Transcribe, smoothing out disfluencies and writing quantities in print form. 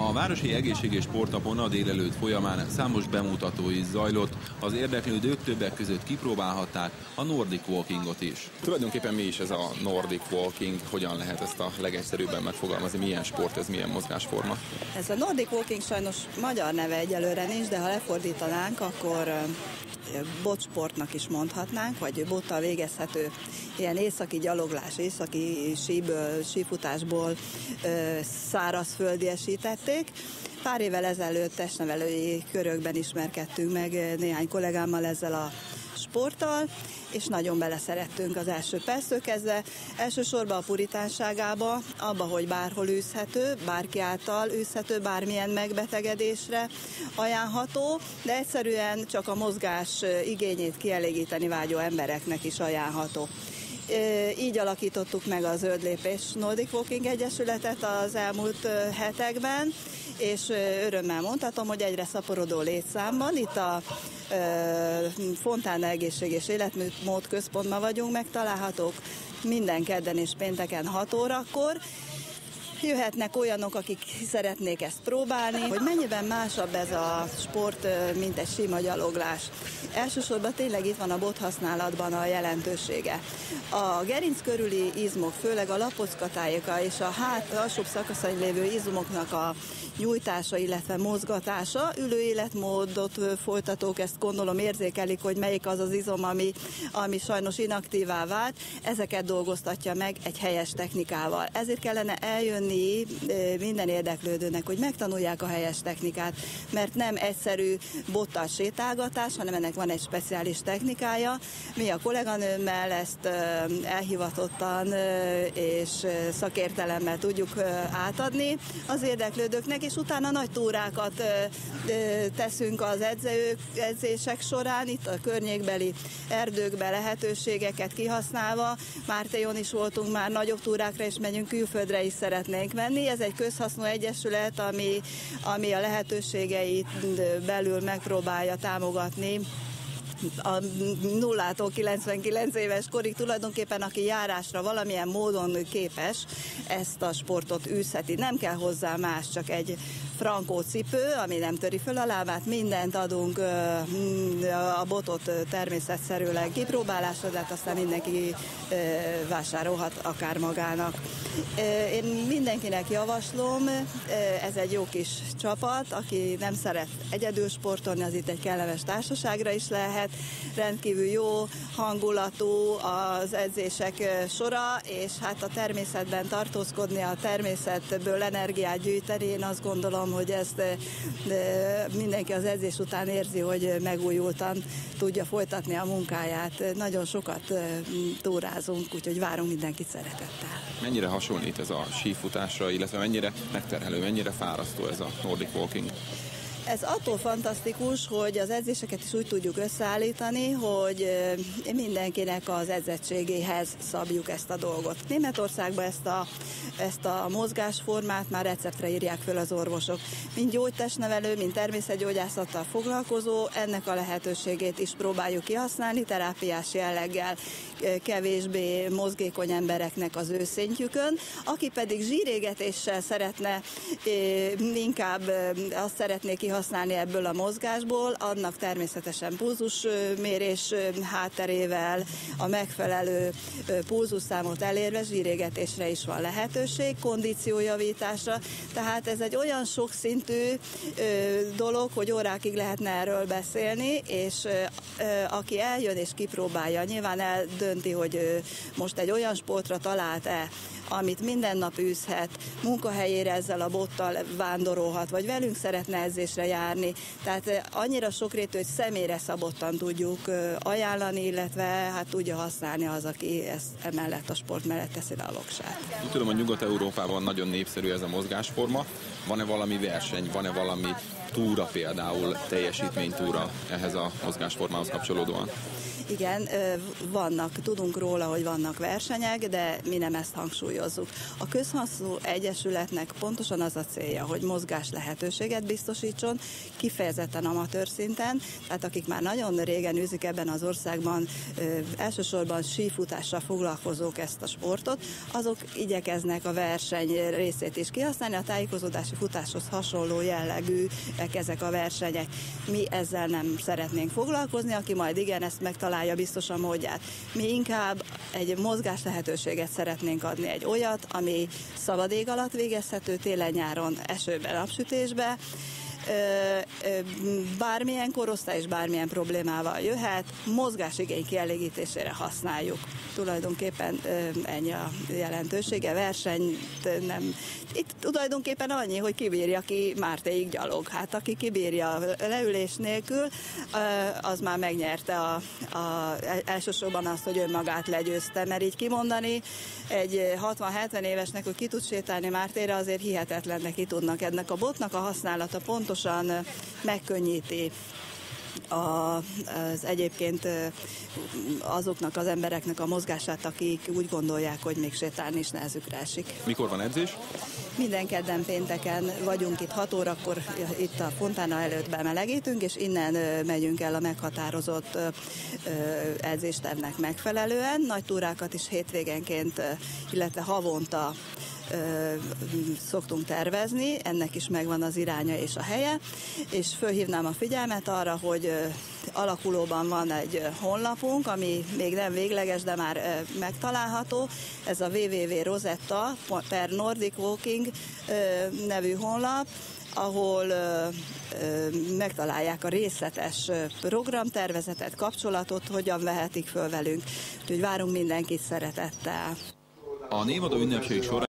A Városi Egészség és Sportnapon a délelőtt folyamán számos bemutató is zajlott, az érdeklődők többek között kipróbálhatták a Nordic Walkingot is. Tulajdonképpen mi is ez a Nordic Walking, hogyan lehet ezt a legegyszerűbben megfogalmazni, milyen sport ez, milyen mozgásforma? Ez a Nordic Walking sajnos magyar neve egyelőre nincs, de ha lefordítanánk, akkor botsportnak is mondhatnánk, vagy bottal végezhető ilyen északi gyaloglás, északi sífutásból szárazföldiesítették. Pár évvel ezelőtt testnevelői körökben ismerkedtünk meg néhány kollégámmal ezzel a sporttal, és nagyon beleszerettünk az első perctől kezdve. Elsősorban a puritánságába, abba, hogy bárhol űzhető, bárki által űzhető, bármilyen megbetegedésre ajánlható, de egyszerűen csak a mozgás igényét kielégíteni vágyó embereknek is ajánlható. Így alakítottuk meg a Zöld Lépés Nordic Walking Egyesületet az elmúlt hetekben, és örömmel mondhatom, hogy egyre szaporodó létszámban. Itt a Fontána Egészség és Életmód Központban vagyunk, megtalálhatók minden kedden és pénteken 6 órakor. Jöhetnek olyanok, akik szeretnék ezt próbálni, hogy mennyiben másabb ez a sport, mint egy sima gyaloglás. Elsősorban tényleg itt van a bothasználatban a jelentősége. A gerinc körüli izmok, főleg a lapockatájéka és a alsóbb szakaszain lévő izmoknak a nyújtása, illetve mozgatása. Ülő életmódot folytatók ezt gondolom érzékelik, hogy melyik az az izom, ami sajnos inaktívá vált. Ezeket dolgoztatja meg egy helyes technikával. Ezért kellene eljönni minden érdeklődőnek, hogy megtanulják a helyes technikát, mert nem egyszerű bottal sétálgatás, hanem ennek van egy speciális technikája. Mi a kolléganőmmel ezt elhivatottan és szakértelemmel tudjuk átadni az érdeklődőknek, és utána nagy túrákat teszünk az edzések során, itt a környékbeli erdőkben lehetőségeket kihasználva. Mártéjon is voltunk már nagyobb túrákra, és megyünk külföldre is szeretnénk menni. Ez egy közhasznú egyesület, ami a lehetőségeit belül megpróbálja támogatni a 0-tól 99 éves korig tulajdonképpen, aki járásra valamilyen módon képes, ezt a sportot űzheti. Nem kell hozzá más, csak egy frankó cipő, ami nem töri föl a lábát, mindent adunk, a botot természetszerűleg kipróbálásra, de hát aztán mindenki vásárolhat akár magának. Én mindenkinek javaslom, ez egy jó kis csapat, aki nem szeret egyedül sportolni, az itt egy kellemes társaságra is lehet, rendkívül jó hangulatú az edzések sora, és hát a természetben tartózkodni, a természetből energiát gyűjteni, én azt gondolom, hogy ezt mindenki az edzés után érzi, hogy megújultan tudja folytatni a munkáját. Nagyon sokat túrázunk, úgyhogy várunk mindenkit szeretettel. Mennyire hasonlít ez a sífutásra, illetve mennyire megterhelő, mennyire fárasztó ez a Nordic Walking? Ez attól fantasztikus, hogy az edzéseket is úgy tudjuk összeállítani, hogy mindenkinek az edzettségéhez szabjuk ezt a dolgot. Németországban ezt a mozgásformát már receptre írják föl az orvosok. Mind gyógytestnevelő, mind természetgyógyászattal foglalkozó, ennek a lehetőségét is próbáljuk kihasználni terápiás jelleggel kevésbé mozgékony embereknek az ő szintjükön. Aki pedig zsírégetéssel szeretne, inkább azt szeretné kihasználni ebből a mozgásból, annak természetesen pulzusmérés hátterével, a megfelelő pulzusszámot elérve zsírégetésre is van lehetőség, kondíciójavításra, tehát ez egy olyan sokszintű dolog, hogy órákig lehetne erről beszélni, és aki eljön és kipróbálja, nyilván eldönti, hogy most egy olyan sportra talált-e, amit minden nap űzhet, munkahelyére ezzel a bottal vándorolhat, vagy velünk szeretne edzésre járni. Tehát annyira sokrétű, hogy személyre szabottan tudjuk ajánlani, illetve hát tudja használni az, aki ezt emellett a sport mellett teszi le a voksát. Úgy tudom, hogy Nyugat-Európában nagyon népszerű ez a mozgásforma. Van-e valami verseny, van-e valami túra például, teljesítménytúra ehhez a mozgásformához kapcsolódóan? Igen, tudunk róla, hogy vannak versenyek, de mi nem ezt hangsúlyozunk. hangsúlyozzuk. A közhasznú egyesületnek pontosan az a célja, hogy mozgás lehetőséget biztosítson, kifejezetten amatőr szinten, tehát akik már nagyon régen űzik ebben az országban, elsősorban sífutással foglalkozók ezt a sportot, azok igyekeznek a verseny részét is kihasználni, a tájékozódási futáshoz hasonló jellegűek ezek a versenyek. Mi ezzel nem szeretnénk foglalkozni, aki majd igen, ezt megtalálja biztos a módját. Mi inkább egy mozgás lehetőséget szeretnénk adni, egy olyat, ami szabad ég alatt végezhető, télen-nyáron, esőben, napsütésben, bármilyen korosztály és bármilyen problémával jöhet, mozgásigény kielégítésére használjuk. Tulajdonképpen ennyi a jelentősége, versenyt nem. Itt tulajdonképpen annyi, hogy kibírja ki Mártéig gyalog. Hát aki kibírja leülés nélkül, az már megnyerte elsősorban azt, hogy önmagát legyőzte, mert így kimondani egy 60-70 évesnek, hogy ki tud sétálni Mártére, azért hihetetlen neki tudnak. Ennek a botnak a használata pontosan megkönnyíti az egyébként azoknak az embereknek a mozgását, akik úgy gondolják, hogy még sétálni is nehezükre esik. Mikor van edzés? Minden kedden, pénteken vagyunk itt 6 órakor, itt a fontána előtt bemelegítünk, és innen megyünk el a meghatározott edzéstervnek megfelelően. Nagy túrákat is hétvégenként, illetve havonta szoktunk tervezni, ennek is megvan az iránya és a helye, és fölhívnám a figyelmet arra, hogy alakulóban van egy honlapunk, ami még nem végleges, de már megtalálható. Ez a www.rosetta.per/Nordic Walking nevű honlap, ahol megtalálják a részletes programtervezetet, kapcsolatot, hogyan vehetik föl velünk. Úgyhogy várunk mindenkit szeretettel. A névadó ünnepség során